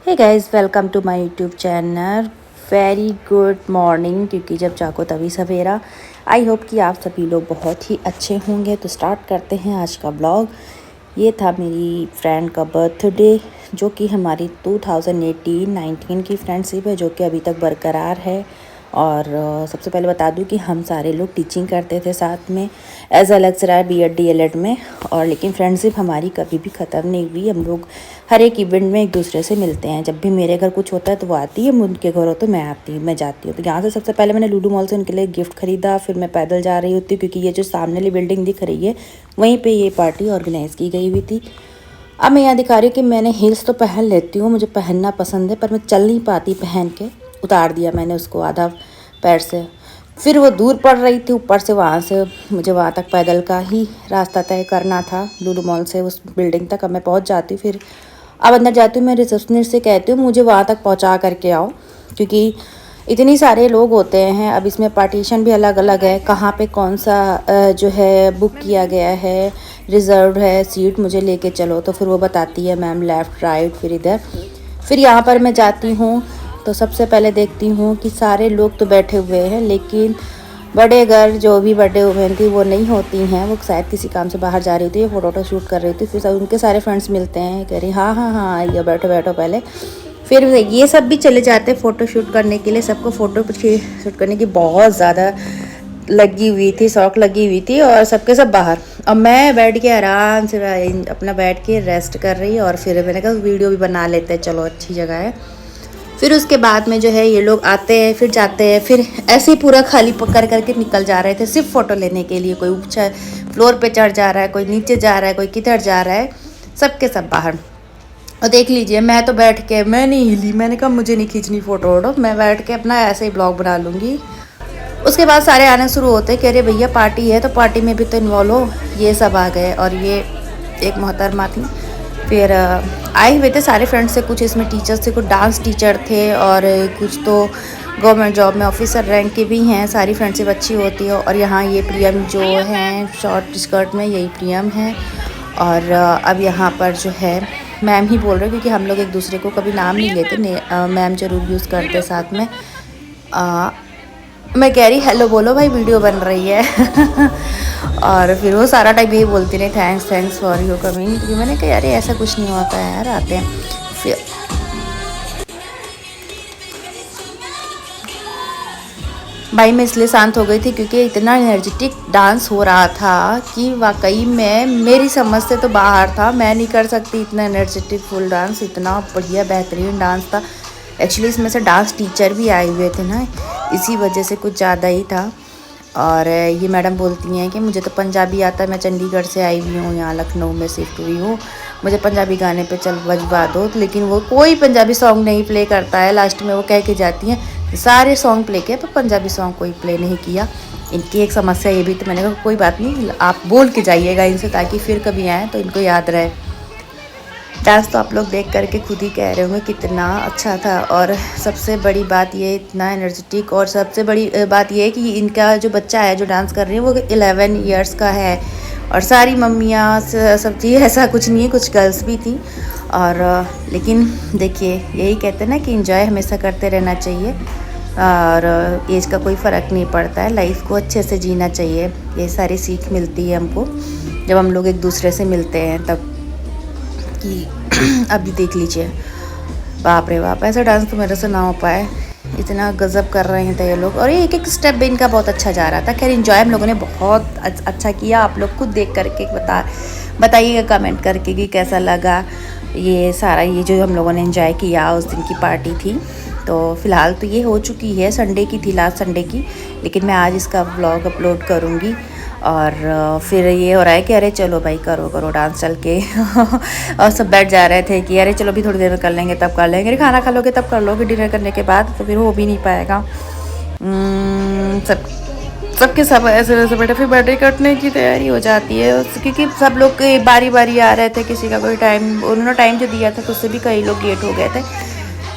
Hey guys, welcome to my YouTube channel. Very good morning, क्योंकि जब जागो तभी सवेरा। आई होप कि आप सभी लोग बहुत ही अच्छे होंगे। तो स्टार्ट करते हैं आज का ब्लॉग। ये था मेरी फ्रेंड का बर्थडे, जो कि हमारी 2018-19 की फ्रेंडशिप है, जो कि अभी तक बरकरार है। और सबसे पहले बता दूं कि हम सारे लोग टीचिंग करते थे साथ में as a lecturer BEd DElEd में। और लेकिन फ्रेंडशिप हमारी कभी भी ख़त्म नहीं हुई। हम लोग हर एक इवेंट में एक दूसरे से मिलते हैं। जब भी मेरे घर कुछ होता है तो वो आती है, उनके घर हो तो मैं आती हूँ, मैं जाती हूँ। तो यहाँ से सबसे पहले मैंने लूलू मॉल से उनके लिए गिफ्ट खरीदा। फिर मैं पैदल जा रही होती, क्योंकि ये जो सामने वाली बिल्डिंग दिख रही है वहीं पर ये पार्टी ऑर्गेनाइज़ की गई हुई थी। अब मैं यहाँ दिखा रही हूँ कि मैंने हील्स तो पहन लेती हूँ, मुझे पहनना पसंद है, पर मैं चल नहीं पाती पहन के। उतार दिया मैंने उसको आधा पैर से। फिर वो दूर पड़ रही थी ऊपर से, वहाँ से मुझे वहाँ तक पैदल का ही रास्ता तय करना था, लूलू मॉल से उस बिल्डिंग तक। अब मैं पहुँच जाती हूँ। फिर अब अंदर जाती हूँ, मैं रिसेप्शनिस्ट से कहती हूँ मुझे वहाँ तक पहुँचा करके आओ, क्योंकि इतनी सारे लोग होते हैं। अब इसमें पार्टीशन भी अलग अलग है, कहाँ पे कौन सा जो है बुक किया गया है, रिज़र्व है सीट, मुझे लेके चलो। तो फिर वो बताती है मैम लेफ़्ट राइट, फिर इधर। फिर यहाँ पर मैं जाती हूँ तो सबसे पहले देखती हूँ कि सारे लोग तो बैठे हुए हैं, लेकिन बड़े घर जो भी बर्थडे वुमेन थी वो नहीं होती हैं। वो शायद किसी काम से बाहर जा रही थी, फ़ोटो शूट कर रही थी। फिर उनके सारे फ्रेंड्स मिलते हैं, कह रही हाँ हाँ हाँ आइए, बैठो बैठो पहले। फिर ये सब भी चले जाते हैं फ़ोटो शूट करने के लिए। सबको फ़ोटो शूट करने की बहुत ज़्यादा लगी हुई थी, शौक लगी हुई थी, और सबके सब बाहर। और मैं बैठ के आराम से अपना बैठ के रेस्ट कर रही। और फिर मैंने कहा वीडियो भी बना लेते हैं, चलो अच्छी जगह है। फिर उसके बाद में जो है ये लोग आते हैं, फिर जाते हैं। फिर ऐसे ही पूरा खाली पकड़ करके निकल जा रहे थे सिर्फ फ़ोटो लेने के लिए। कोई ऊँचा फ्लोर पे चढ़ जा रहा है, कोई नीचे जा रहा है, कोई किधर जा रहा है, सबके सब बाहर। और देख लीजिए, मैं तो बैठ के मैं नहीं हिली। मैंने कहा मुझे नहीं खींचनी फ़ोटो वोटो, मैं बैठ के अपना ऐसे ही ब्लॉग बना लूँगी। उसके बाद सारे आने शुरू होते, कह रहे भैया पार्टी है तो पार्टी में भी तो इन्वॉल्व हो। ये सब आ गए। और ये एक मोहतरमा थी। फिर आए हुए थे सारे फ्रेंड्स से, कुछ इसमें टीचर्स थे, कुछ डांस टीचर थे, और कुछ तो गवर्नमेंट जॉब में ऑफिसर रैंक के भी हैं। सारी फ्रेंडशिप अच्छी होती है। और यहाँ ये प्रियम जो हैं शॉर्ट स्कर्ट में, यही प्रियम है। और अब यहाँ पर जो है मैम ही बोल रहे, क्योंकि हम लोग एक दूसरे को कभी नाम नहीं लेते, मैम ज़रूर यूज़ करते साथ में। मैं कह रही हेलो बोलो भाई, वीडियो बन रही है। और फिर वो सारा टाइम यही बोलती रही थैंक्स फॉर योर कमिंग। क्योंकि मैंने कहा यार ऐसा कुछ नहीं होता है यार, आते हैं। फिर भाई मैं इसलिए शांत हो गई थी क्योंकि इतना एनर्जेटिक डांस हो रहा था कि वाकई में मेरी समझ से तो बाहर था। मैं नहीं कर सकती इतना एनर्जेटिक फुल डांस, इतना बढ़िया बेहतरीन डांस था। एक्चुअली इसमें से डांस टीचर भी आए हुए थे ना, इसी वजह से कुछ ज़्यादा ही था। और ये मैडम बोलती हैं कि मुझे तो पंजाबी आता है, मैं चंडीगढ़ से आई हुई हूँ, यहाँ लखनऊ में शिफ्ट हुई हूँ, मुझे पंजाबी गाने पे चल बजवा दो। लेकिन वो कोई पंजाबी सॉन्ग नहीं प्ले करता है। लास्ट में वो कह के जाती हैं सारे सॉन्ग प्ले किए पर पंजाबी सॉन्ग कोई प्ले नहीं किया। इनकी एक समस्या ये भी, तो मैंने कहा कोई बात नहीं, आप बोल के जाइएगा इनसे, ताकि फिर कभी आएँ तो इनको याद रहे। डांस तो आप लोग देख करके खुद ही कह रहे होंगे कितना अच्छा था। और सबसे बड़ी बात ये इतना एनर्जेटिक, और सबसे बड़ी बात ये है कि इनका जो बच्चा है जो डांस कर रही है वो 11 इयर्स का है। और सारी मम्मियाँ सब चीज़, ऐसा कुछ नहीं है, कुछ गर्ल्स भी थी। और लेकिन देखिए, यही कहते हैं ना कि एंजॉय हमेशा करते रहना चाहिए, और एज का कोई फ़र्क नहीं पड़ता है। लाइफ को अच्छे से जीना चाहिए, ये सारी सीख मिलती है हमको जब हम लोग एक दूसरे से मिलते हैं तब। कि अभी देख लीजिए, बाप रे बाप, ऐसा डांस तो मेरे से ना हो पाए, इतना गजब कर रहे थे ये लोग। और ये एक एक स्टेप भी इनका बहुत अच्छा जा रहा था। खैर एंजॉय हम लोगों ने बहुत अच्छा किया। आप लोग खुद देख करके बताइएगा कमेंट करके कि कैसा लगा ये सारा, ये जो हम लोगों ने एंजॉय किया उस दिन की पार्टी थी। तो फ़िलहाल तो ये हो चुकी है, संडे की थी, लास्ट संडे की, लेकिन मैं आज इसका व्लॉग अपलोड करूँगी। और फिर ये हो रहा है कि अरे चलो भाई करो करो डांस चल के। और सब बैठ जा रहे थे कि अरे चलो भी थोड़ी देर में कर लेंगे, तब कर लेंगे, अरे खाना खा लोगे तब कर लोगे, डिनर करने के बाद तो फिर हो भी नहीं पाएगा। सबके सब ऐसे वैसे बैठे, फिर बर्थडे कटने की तैयारी हो जाती है, क्योंकि सब लोग बारी बारी आ रहे थे। किसी का कोई टाइम, उन्होंने टाइम जो दिया था तो उससे भी कई लोग लेट हो गए थे।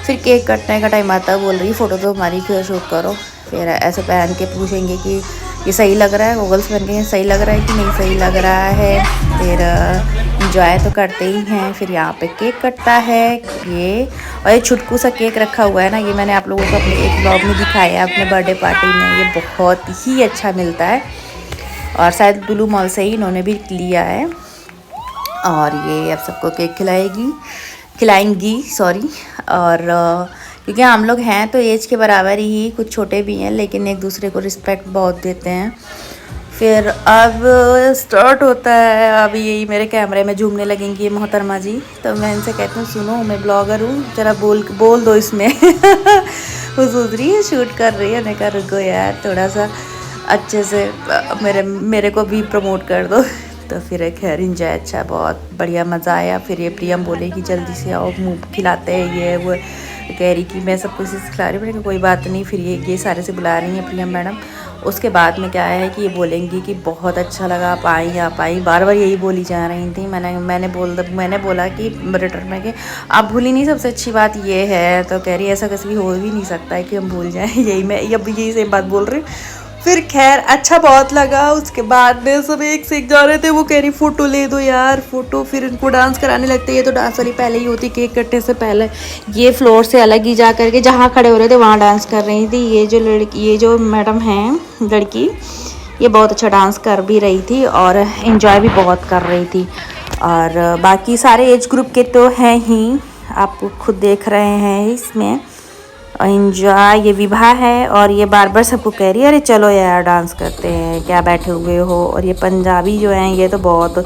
फिर केक कटने का टाइम आता है, बोल रही फ़ोटो तो हमारी शूट करो। फिर ऐसे पहन के पूछेंगे कि ये सही लग रहा है, गूगल्स बन गए हैं, सही लग रहा है कि नहीं सही लग रहा है। फिर इंजॉय तो करते ही हैं। फिर यहाँ पे केक कटता है ये, और ये छुटकू सा केक रखा हुआ है ना, ये मैंने आप लोगों को अपने एक ब्लॉग में दिखाया है अपने बर्थडे पार्टी में। ये बहुत ही अच्छा मिलता है और शायद ब्लू मॉल से ही इन्होंने भी लिया है। और ये अब सबको केक खिलाएंगी सॉरी। और क्योंकि हम लोग हैं तो एज के बराबर ही, कुछ छोटे भी हैं लेकिन एक दूसरे को रिस्पेक्ट बहुत देते हैं। फिर अब स्टार्ट होता है। अब यही मेरे कैमरे में झूमने लगेंगी ये मोहतरमा जी, तो मैं इनसे कहती हूँ सुनो मैं ब्लॉगर हूँ, जरा बोल दो इसमें। वो सोच रही है शूट कर रही है, मैंने कहा रुको यार थोड़ा सा अच्छे से मेरे को भी प्रमोट कर दो। तो फिर खैर इंजॉय अच्छा, बहुत बढ़िया मज़ा आया। फिर ये प्रियम बोले कि जल्दी से आओ मुँह खिलाते हैं, ये वो कह रही कि मैं सब कुछ खिला रही हूँ, कोई बात नहीं। फिर ये सारे से बुला रही हैं प्रियम मैडम। उसके बाद में क्या है कि ये बोलेंगी कि बहुत अच्छा लगा, आप आई, बार बार यही बोली जा रही थी। मैंने बोला कि रिटर्न में कि आप भूली नहीं, सबसे अच्छी बात ये है। तो कह रही ऐसा कभी हो भी नहीं सकता है कि हम भूल जाएं। यही सेम बात बोल रही। फिर खैर अच्छा बहुत लगा। उसके बाद में सब एक से एक जा रहे थे, वो कह रही फ़ोटो ले दो यार फ़ोटो। फिर इनको डांस कराने लगते, ये तो डांस वाली पहले ही होती केक कटने से पहले। ये फ्लोर से अलग ही जा करके जहाँ खड़े हो रहे थे वहाँ डांस कर रही थी। ये जो मैडम हैं लड़की, ये बहुत अच्छा डांस कर भी रही थी और इन्जॉय भी बहुत कर रही थी। और बाकी सारे एज ग्रुप के तो हैं ही, आप खुद देख रहे हैं इसमें। इंजॉय ये विभा है और ये बार बार सबको कह रही है अरे चलो यार डांस करते हैं, क्या बैठे हुए हो। और ये पंजाबी जो हैं ये तो बहुत,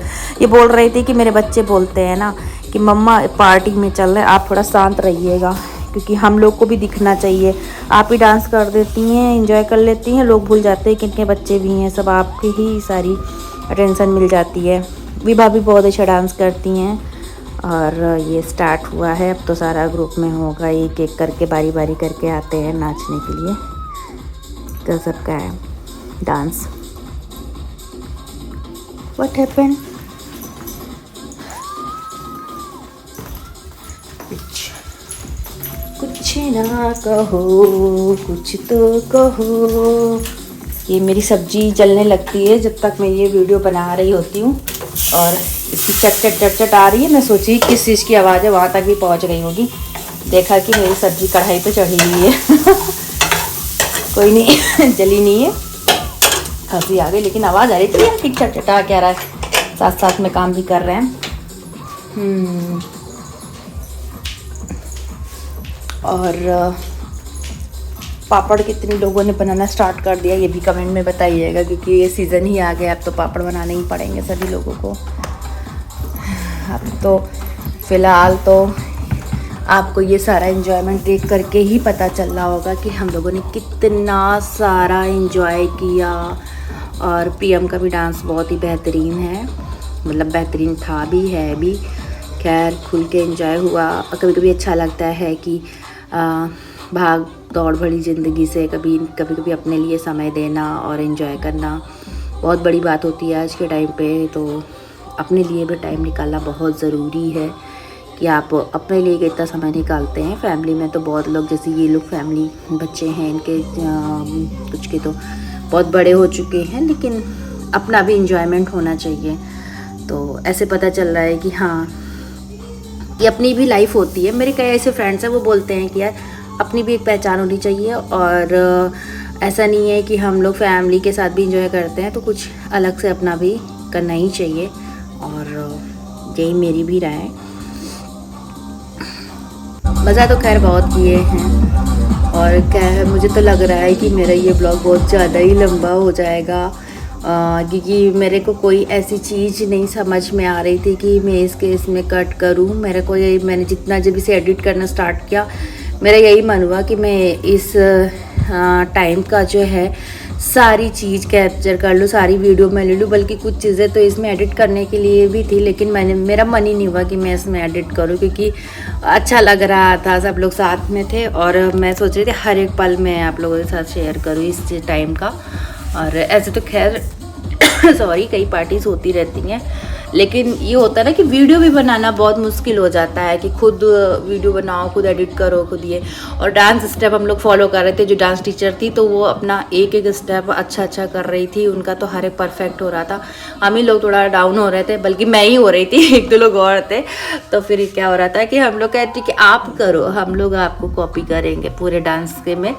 ये बोल रही थी कि मेरे बच्चे बोलते हैं ना कि मम्मा पार्टी में चल रहे, आप थोड़ा शांत रहिएगा क्योंकि हम लोग को भी दिखना चाहिए। आप ही डांस कर देती हैं, इंजॉय कर लेती हैं, लोग भूल जाते हैं कि इनके बच्चे भी हैं, सब आपकी ही सारी अटेंशन मिल जाती है। विभा भी बहुत अच्छा डांस करती हैं। और ये स्टार्ट हुआ है, अब तो सारा ग्रुप में होगा, एक एक करके बारी बारी करके आते हैं नाचने के लिए। तो सबका है डांस। What happened? कुछ ना कहो, कुछ तो कहो। ये मेरी सब्जी जलने लगती है जब तक मैं ये वीडियो बना रही होती हूँ और इसकी चट आ रही है। मैं सोची किस चीज़ की आवाज़ है, वहाँ तक भी पहुँच गई होगी। देखा कि मेरी सब्जी कढ़ाई पे चढ़ी हुई है। कोई नहीं, जली नहीं है, हंसी आ गई लेकिन आवाज़ आ रही थी कि चटचटा क्या रहा है, साथ साथ में काम भी कर रहे हैं। और पापड़ कितने लोगों ने बनाना स्टार्ट कर दिया ये भी कमेंट में बताइएगा, क्योंकि ये सीज़न ही आ गया, अब तो पापड़ बनाने ही पड़ेंगे सभी लोगों को। अब तो फ़िलहाल तो आपको ये सारा इन्जॉयमेंट देख करके ही पता चल रहा होगा कि हम लोगों ने कितना सारा इन्जॉय किया। और प्रियम का भी डांस बहुत ही बेहतरीन है, मतलब बेहतरीन था भी, है भी। खैर खुल के इन्जॉय हुआ। कभी कभी अच्छा लगता है कि भाग दौड़ भरी ज़िंदगी से कभी अपने लिए समय देना और इन्जॉय करना बहुत बड़ी बात होती है आज के टाइम पे। तो अपने लिए भी टाइम निकालना बहुत ज़रूरी है कि आप अपने लिए कितना समय निकालते हैं। फैमिली में तो बहुत लोग, जैसे ये लोग फैमिली बच्चे हैं इनके, कुछ के तो बहुत बड़े हो चुके हैं, लेकिन अपना भी इंजॉयमेंट होना चाहिए। तो ऐसे पता चल रहा है कि हाँ, ये अपनी भी लाइफ होती है। मेरे कई ऐसे फ्रेंड्स हैं वो बोलते हैं कि यार अपनी भी एक पहचान होनी चाहिए, और ऐसा नहीं है कि हम लोग फैमिली के साथ भी इंजॉय करते हैं, तो कुछ अलग से अपना भी करना ही चाहिए। और यही मेरी भी राय है। मज़ा तो खैर बहुत किए हैं, और क्या है, मुझे तो लग रहा है कि मेरा ये ब्लॉग बहुत ज़्यादा ही लंबा हो जाएगा, क्योंकि मेरे को कोई ऐसी चीज़ नहीं समझ में आ रही थी कि मैं इसमें कट करूं। मैंने जितना जब इसे एडिट करना स्टार्ट किया, मेरा यही मन हुआ कि मैं इस टाइम का जो है सारी चीज़ कैप्चर कर लूँ, सारी वीडियो में ले लूँ। बल्कि कुछ चीज़ें तो इसमें एडिट करने के लिए भी थी, लेकिन मेरा मन ही नहीं हुआ कि मैं इसमें एडिट करूँ, क्योंकि अच्छा लग रहा था, सब लोग साथ में थे और मैं सोच रही थी हर एक पल मैं आप लोगों के साथ शेयर करूँ इस टाइम का। और ऐसे तो खैर सॉरी, कई पार्टीज़ होती रहती हैं, लेकिन ये होता है ना कि वीडियो भी बनाना बहुत मुश्किल हो जाता है कि खुद वीडियो बनाओ, खुद एडिट करो, खुद ये। और डांस स्टेप हम लोग फॉलो कर रहे थे, जो डांस टीचर थी तो वो अपना एक एक स्टेप अच्छा कर रही थी, उनका तो हर एक परफेक्ट हो रहा था। हम ही लोग थोड़ा डाउन हो रहे थे, बल्कि मैं ही हो रही थी, एक दो लोग और थे। तो फिर क्या हो रहा था कि हम लोग कहते कि आप करो, हम लोग आपको कॉपी करेंगे पूरे डांस के में।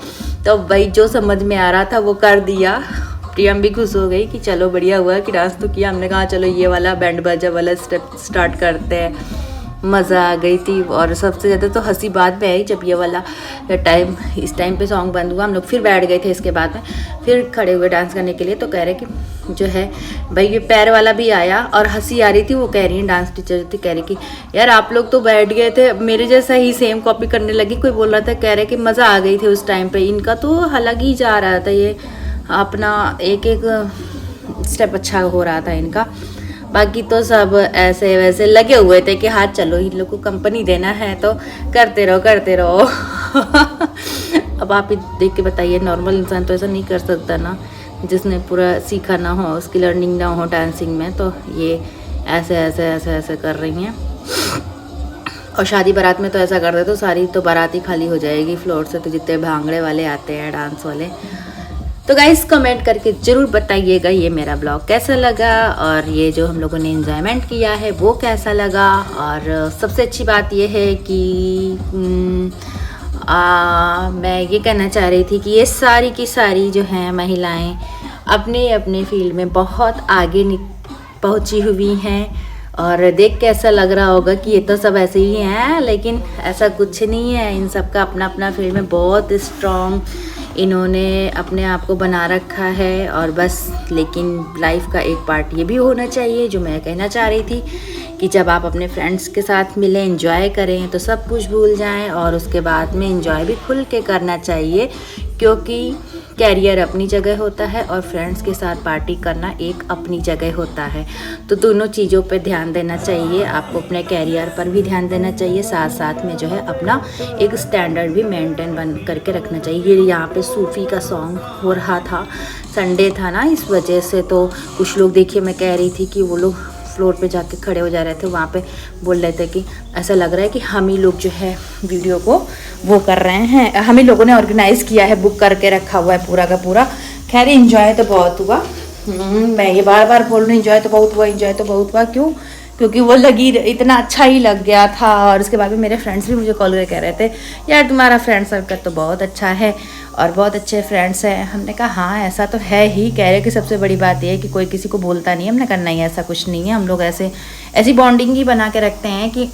तो भाई जो समझ में आ रहा था वो कर दिया। प्रियम भी खुश हो गई कि चलो बढ़िया हुआ कि डांस तो किया। हमने कहा चलो ये वाला बैंड बाजा वाला स्टेप स्टार्ट करते हैं। मज़ा आ गई थी। और सबसे ज़्यादा तो हंसी बाद में आई जब ये वाला इस टाइम पे सॉन्ग बंद हुआ। हम लोग फिर बैठ गए थे इसके बाद में, फिर खड़े हुए डांस करने के लिए। तो कह रहे कि जो है भाई ये पैर वाला भी आया, और हंसी आ रही थी। वो कह रही है, डांस टीचर थी, कह रही कि यार आप लोग तो बैठ गए थे, मेरे जैसा ही सेम कॉपी करने लगी। कोई बोल रहा था, कह रहे कि मज़ा आ गई थी उस टाइम पे, इनका तो अलग ही जा रहा था, ये अपना एक एक स्टेप अच्छा हो रहा था इनका। बाकी तो सब ऐसे वैसे लगे हुए थे कि हाँ चलो इन लोग को कंपनी देना है तो करते रहो। अब आप ही देख के बताइए, नॉर्मल इंसान तो ऐसा नहीं कर सकता ना, जिसने पूरा सीखा ना हो, उसकी लर्निंग ना हो डांसिंग में। तो ये ऐसे कर रही हैं। और शादी बारात में तो ऐसा कर दे तो सारी तो बारात ही खाली हो जाएगी फ्लोर से, तो जितने भांगड़े वाले आते हैं डांस वाले। तो गाइस कमेंट करके ज़रूर बताइएगा ये मेरा ब्लॉग कैसा लगा, और ये जो हम लोगों ने एंजॉयमेंट किया है वो कैसा लगा। और सबसे अच्छी बात ये है कि मैं ये कहना चाह रही थी कि ये सारी की सारी जो हैं महिलाएं अपने अपने फील्ड में बहुत आगे पहुंची हुई हैं। और देख के ऐसा लग रहा होगा कि ये तो सब ऐसे ही हैं, लेकिन ऐसा कुछ नहीं है। इन सब का अपना अपना फील्ड में बहुत स्ट्रॉन्ग इन्होंने अपने आप को बना रखा है। और बस लेकिन लाइफ का एक पार्ट ये भी होना चाहिए, जो मैं कहना चाह रही थी, कि जब आप अपने फ्रेंड्स के साथ मिलें, एंजॉय करें, तो सब कुछ भूल जाएं। और उसके बाद में एंजॉय भी खुल के करना चाहिए, क्योंकि कैरियर अपनी जगह होता है और फ्रेंड्स के साथ पार्टी करना एक अपनी जगह होता है। तो दोनों चीज़ों पे ध्यान देना चाहिए। आपको अपने कैरियर पर भी ध्यान देना चाहिए, साथ साथ में जो है अपना एक स्टैंडर्ड भी मेंटेन बन करके रखना चाहिए। यहाँ पे सूफ़ी का सॉन्ग हो रहा था, संडे था ना, इस वजह से तो कुछ लोग, देखिए मैं कह रही थी कि वो लोग फ्लोर पे जाके खड़े हो जा रहे थे, वहाँ पे बोल रहे थे कि ऐसा लग रहा है कि हम ही लोग जो है वीडियो को वो कर रहे हैं, हम ही लोगों ने ऑर्गेनाइज़ किया है, बुक करके रखा हुआ है पूरा का पूरा। खैर एंजॉय तो बहुत हुआ। मैं ये बार बार बोल रही हूँ, एंजॉय तो बहुत हुआ। क्यों? क्योंकि वो लगी इतना अच्छा ही लग गया था। और उसके बाद में मेरे फ्रेंड्स भी मुझे कॉल करके कह रहे थे, यार तुम्हारा फ्रेंड सर्कल तो बहुत अच्छा है और बहुत अच्छे फ्रेंड्स हैं। हमने कहा हाँ ऐसा तो है ही। कह रहे कि सबसे बड़ी बात यह है कि कोई किसी को बोलता नहीं है। हमने कहा नहीं ऐसा कुछ नहीं है, हम लोग ऐसी बॉन्डिंग ही बना के रखते हैं कि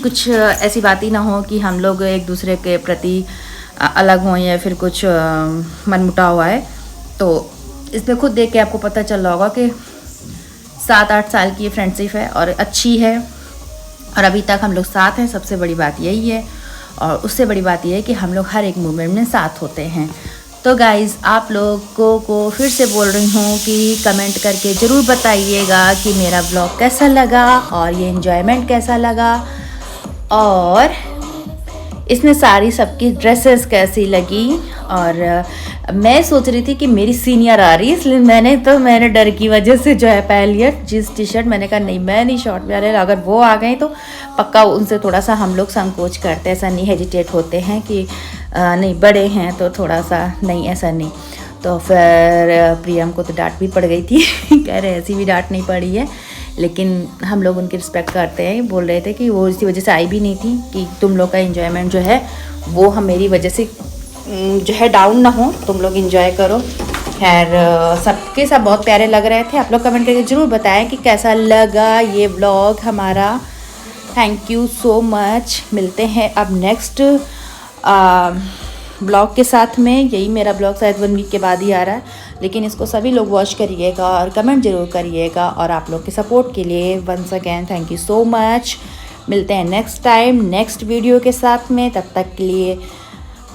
कुछ ऐसी बात ही ना हो कि हम लोग एक दूसरे के प्रति अलग हों या फिर कुछ मनमुटाव आए। तो इसमें खुद देख के आपको पता चल रहा होगा कि 7-8 साल की ये फ्रेंडशिप है और अच्छी है, और अभी तक हम लोग साथ हैं। सबसे बड़ी बात यही है। और उससे बड़ी बात यह है कि हम लोग हर एक मूवमेंट में साथ होते हैं। तो गाइज़ आप लोगों को फिर से बोल रही हूँ कि कमेंट करके ज़रूर बताइएगा कि मेरा ब्लॉग कैसा लगा और ये एंजॉयमेंट कैसा लगा, और इसमें सारी सबकी ड्रेसेस कैसी लगी। और मैं सोच रही थी कि मेरी सीनियर आ रही है, इसलिए मैंने डर की वजह से जो है पहन लिया जींस टी शर्ट। मैंने कहा नहीं मैं नहीं शॉर्ट में आ रही, अगर वो आ गई तो पक्का उनसे थोड़ा सा हम लोग संकोच करते हैं, ऐसा नहीं हेजिटेट होते हैं कि नहीं बड़े हैं तो थोड़ा सा नहीं, ऐसा नहीं। तो फिर प्रियम को तो डांट भी पड़ गई थी कह रहे ऐसी भी डांट नहीं पड़ी है, लेकिन हम लोग उनकी रिस्पेक्ट करते हैं। बोल रहे थे कि वो इसी वजह से आई भी नहीं थी कि तुम लोग का एंजॉयमेंट जो है वो हम मेरी वजह से जो है डाउन ना हो, तुम लोग एंजॉय करो। खैर सबके सब बहुत प्यारे लग रहे थे। आप लोग कमेंट करके ज़रूर बताएं कि कैसा लगा ये व्लॉग हमारा। Thank you so much. मिलते हैं अब नेक्स्ट ब्लॉग के साथ में। यही मेरा ब्लॉग शायद 1 वीक के बाद ही आ रहा है, लेकिन इसको सभी लोग वॉच करिएगा और कमेंट ज़रूर करिएगा। और आप लोग के सपोर्ट के लिए once again thank you so much. मिलते हैं नेक्स्ट टाइम नेक्स्ट वीडियो के साथ में। तब तक के लिए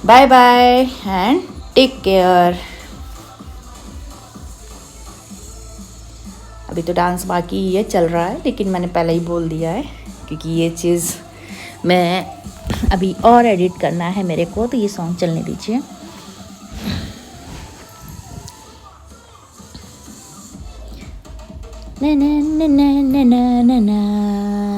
bye bye and take care. अभी तो डांस बाकी ये चल रहा है, लेकिन मैंने पहले ही बोल दिया है क्योंकि ये चीज़ मैं अभी और एडिट करना है मेरे को, तो ये सॉन्ग चलने दीजिए। na na na na na na na.